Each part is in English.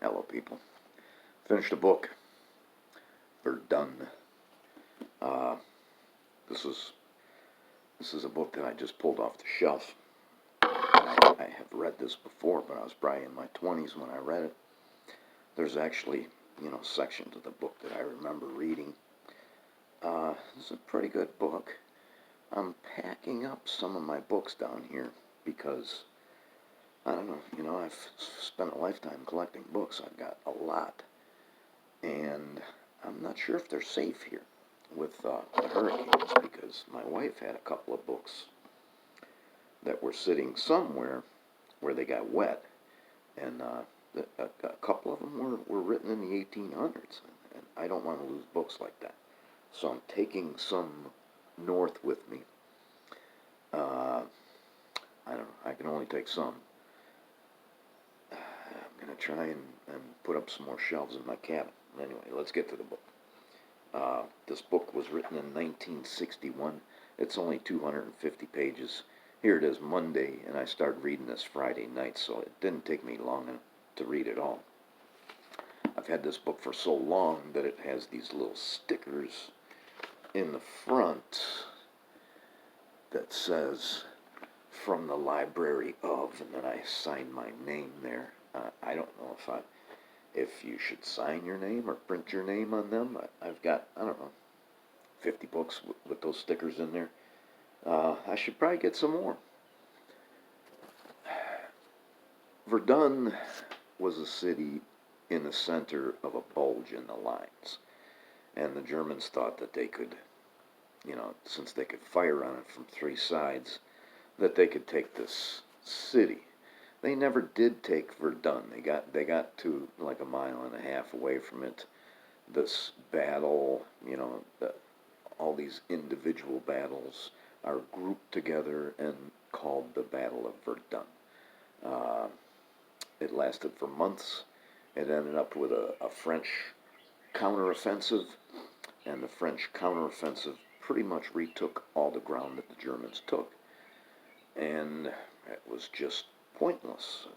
Hello, people. Finished a book. Verdun. Uh, this is a book that I just pulled off the shelf. I have read this before, but I was probably in my 20s when I read it. There's actually, sections of the book that I remember reading. It's a pretty good book. I'm packing up some of my books down here because, I don't know, I've spent a lifetime collecting books. I've got a lot. And I'm not sure if they're safe here with the hurricanes, because my wife had a couple of books that were sitting somewhere where they got wet, and a couple of them were written in the 1800s, and I don't want to lose books like that. So I'm taking some north with me. I don't know, I can only take some. I'm going to try and put up some more shelves in my cabin. Anyway, let's get to the book. This book was written in 1961. It's only 250 pages. Here it is Monday, and I started reading this Friday night, so it didn't take me long to read it all. I've had this book for so long that it has these little stickers in the front that says, "From the library of," and then I signed my name there. I don't know if you should sign your name or print your name on them. I've got, I don't know, 50 books with those stickers in there. I should probably get some more. Verdun was a city in the center of a bulge in the lines. And the Germans thought that they could, since they could fire on it from three sides, that they could take this city. They never did take Verdun. They got to like a mile and a half away from it. This battle, all these individual battles are grouped together and called the Battle of Verdun. It lasted for months. It ended up with a French counteroffensive, and the French counteroffensive pretty much retook all the ground that the Germans took. And it was just pointless.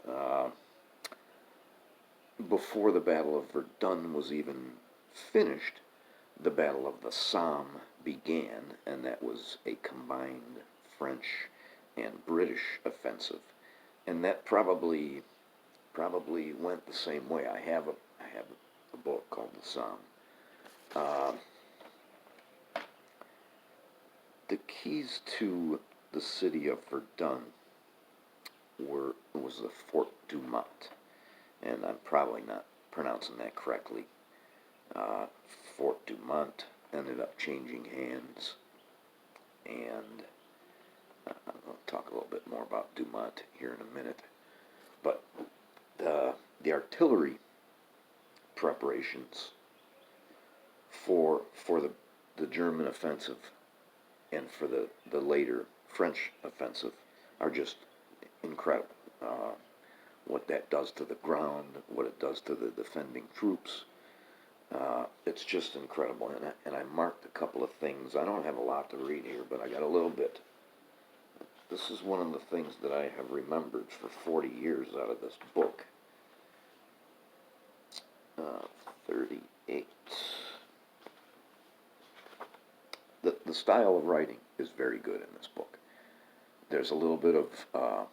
Before the Battle of Verdun was even finished, the Battle of the Somme began, and that was a combined French and British offensive. And that probably went the same way. I have a book called The Somme. The keys to the city of Verdun was the Fort Dumont, and I'm probably not pronouncing that correctly. Fort Dumont ended up changing hands, and I'll talk a little bit more about Dumont here in a minute. But the artillery preparations for the German offensive and for the later French offensive are just incredible. What that does to the ground, what it does to the defending troops, it's just incredible. And I marked a couple of things. I don't have a lot to read here, but I got a little bit. This is one of the things that I have remembered for 40 years out of this book. 38. The style of writing is very good in this book. There's a little bit of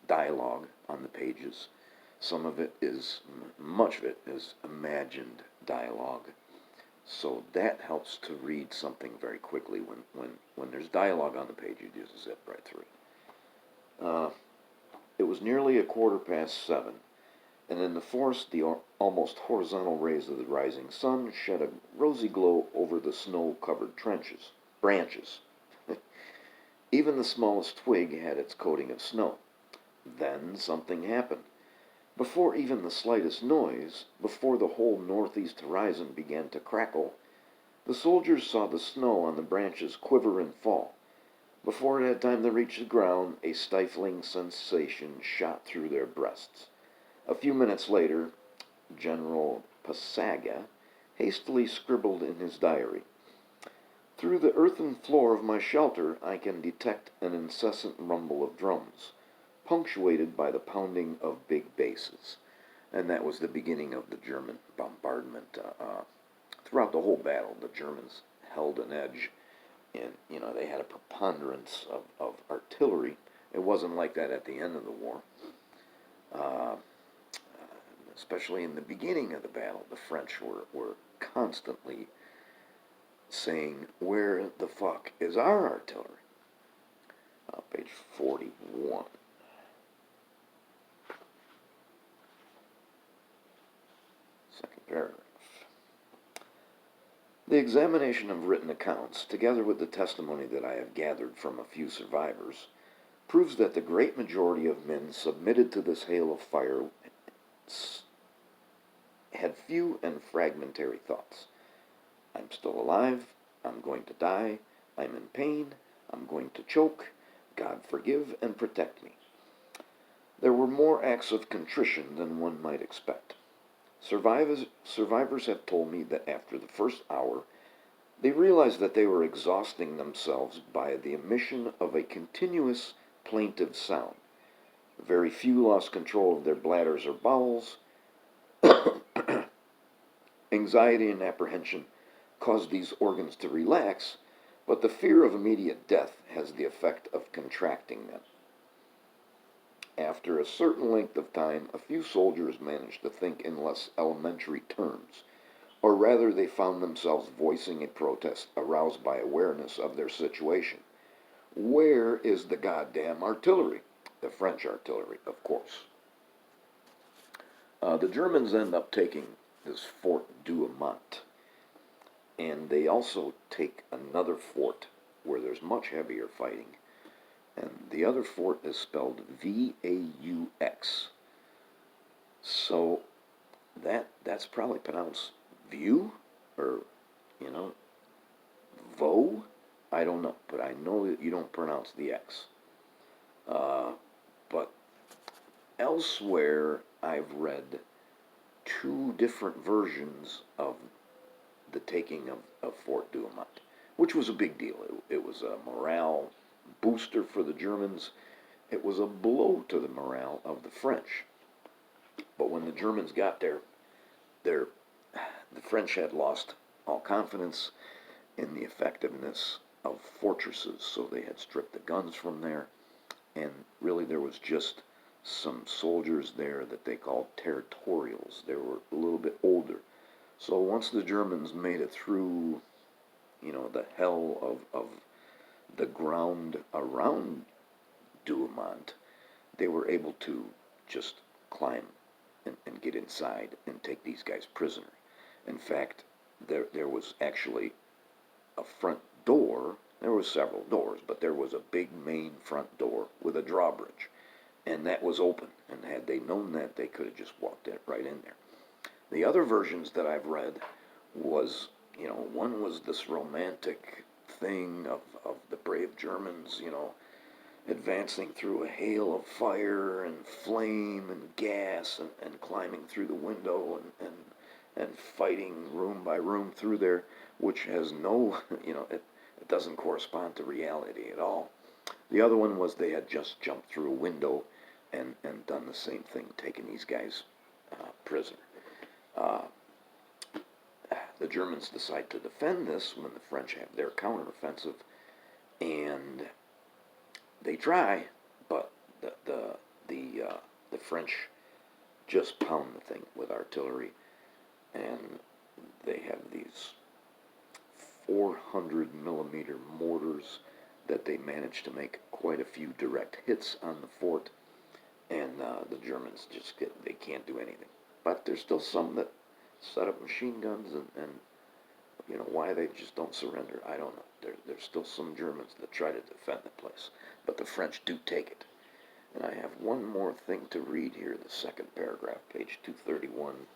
dialogue on the pages. Much of it is imagined dialogue. So that helps to read something very quickly. When there's dialogue on the page, you just zip right through it. It was nearly 7:15, and in the forest the almost horizontal rays of the rising sun shed a rosy glow over the snow-covered branches. Even the smallest twig had its coating of snow. Then something happened. Before even the slightest noise, before the whole northeast horizon began to crackle, the soldiers saw the snow on the branches quiver and fall. Before it had time to reach the ground, a stifling sensation shot through their breasts. A few minutes later, General Passaga hastily scribbled in his diary, "Through the earthen floor of my shelter I can detect an incessant rumble of drums, punctuated by the pounding of big basses." and that was the beginning of the German bombardment. Throughout the whole battle, the Germans held an edge, and they had a preponderance of artillery. It wasn't like that at the end of the war. Uh, Especially in the beginning of the battle, the French were constantly saying, "Where the fuck is our artillery?" Page 41. Second paragraph. The examination of written accounts, together with the testimony that I have gathered from a few survivors, proves that the great majority of men submitted to this hail of fire had few and fragmentary thoughts. I'm still alive. I'm going to die. I'm in pain. I'm going to choke. God forgive and protect me. There were more acts of contrition than one might expect. Survivors have told me that after the first hour, they realized that they were exhausting themselves by the emission of a continuous plaintive sound. Very few lost control of their bladders or bowels. Anxiety and apprehension cause these organs to relax, but the fear of immediate death has the effect of contracting them. After a certain length of time, a few soldiers managed to think in less elementary terms, or rather they found themselves voicing a protest aroused by awareness of their situation. Where is the goddamn artillery? The French artillery, of course. The Germans end up taking this Fort Douaumont, and they also take another fort where there's much heavier fighting, and the other fort is spelled V-A-U-X. So that's probably pronounced view, or, vo? I don't know, but I know that you don't pronounce the X. But elsewhere, I've read two different versions of the taking of Fort Douaumont, which was a big deal. It was a morale booster for the Germans. It was a blow to the morale of the French. But when the Germans got there, the French had lost all confidence in the effectiveness of fortresses, so they had stripped the guns from there, and really there was just some soldiers there that they called territorials. They were a little bit older. So once the Germans made it through, the hell of the ground around Douaumont, they were able to just climb and get inside and take these guys prisoner. In fact, there was actually a front door. There were several doors, but there was a big main front door with a drawbridge, and that was open. And had they known that, they could have just walked right in there. The other versions that I've read was, one was this romantic thing of the brave Germans, advancing through a hail of fire and flame and gas and climbing through the window and fighting room by room through there, which has no, it doesn't correspond to reality at all. The other one was they had just jumped through a window and done the same thing, taking these guys prisoner. The Germans decide to defend this when the French have their counteroffensive, and they try, but the French just pound the thing with artillery, and they have these 400 millimeter mortars that they manage to make quite a few direct hits on the fort, and the Germans they can't do anything. But there's still some that set up machine guns, and why they just don't surrender, I don't know. There's still some Germans that try to defend the place, but the French do take it. And I have one more thing to read here, the second paragraph, page 231.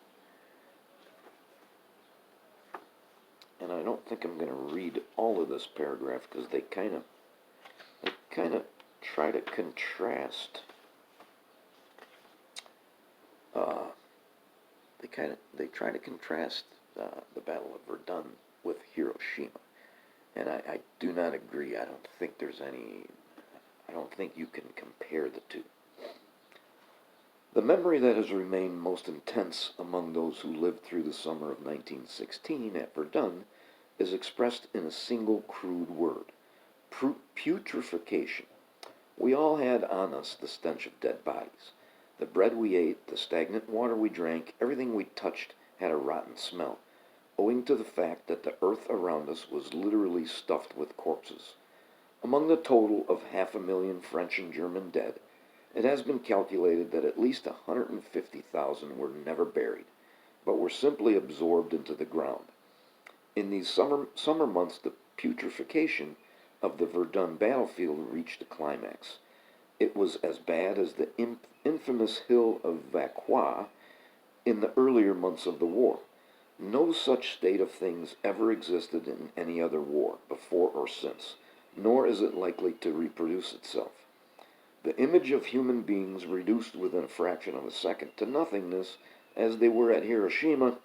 And I don't think I'm going to read all of this paragraph because they kind of try to contrast. They try to contrast the Battle of Verdun with Hiroshima, and I do not agree. I don't think you can compare the two. The memory that has remained most intense among those who lived through the summer of 1916 at Verdun is expressed in a single crude word: putrefaction. We all had on us the stench of dead bodies. The bread we ate, the stagnant water we drank, everything we touched had a rotten smell, owing to the fact that the earth around us was literally stuffed with corpses. Among the total of 500,000 French and German dead, it has been calculated that at least 150,000 were never buried, but were simply absorbed into the ground. In these summer months, the putrefaction of the Verdun battlefield reached a climax. It was as bad as the infamous hill of Vauquois in the earlier months of the war. No such state of things ever existed in any other war, before or since, nor is it likely to reproduce itself. The image of human beings reduced within a fraction of a second to nothingness, as they were at Hiroshima,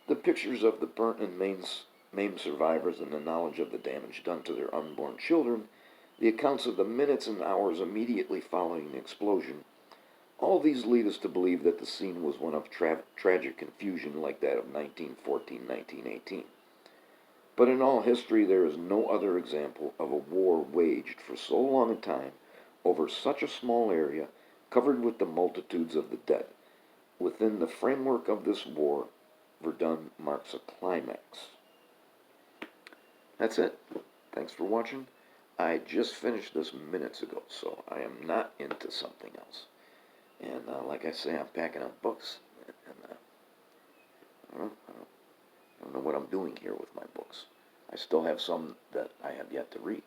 the pictures of the burnt and maimed survivors and the knowledge of the damage done to their unborn children, the accounts of the minutes and hours immediately following the explosion, all these lead us to believe that the scene was one of tragic confusion like that of 1914, 1918. But in all history, there is no other example of a war waged for so long a time over such a small area covered with the multitudes of the dead. Within the framework of this war, Verdun marks a climax. That's it. Thanks for watching. I just finished this minutes ago, so I am not into something else. And like I say, I'm packing up books, and I don't know what I'm doing here with my books. I still have some that I have yet to read.